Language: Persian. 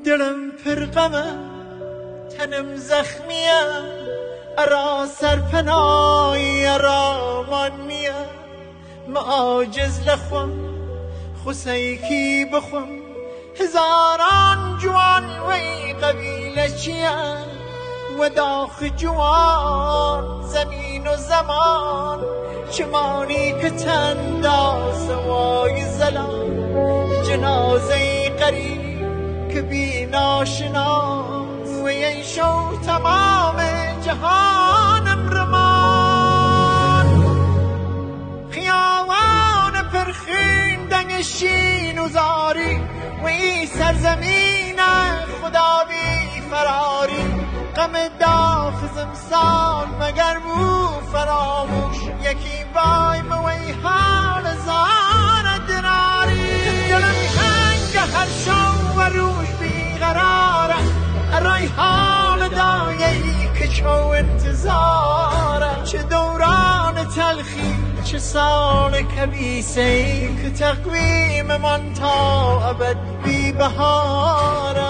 دلم پر غمه تنم زخمیه ارا سرپنایی ارا مانیه ما عاجز لخوم خسیکی بخوم هزاران جوان وی قبیله چیه و داخ جوان زمین و زمان چمانی که تندا سوای زلان جنازه قریب که بی ناشناس و یه شو تمام جهانم رمان خیابان پرخین دنگ شین و زاری و این سرزمین خدا بی فراری غم داخ زمسان مگر بو فراموش یکی بای موی حال زار دراری دلم هنگ هر شو و روش بیقراره ارای حال دایهی که چو انتظاره چه دوران تلخی چه سال کبیسهی که تقویم من تا ابد بی بهاره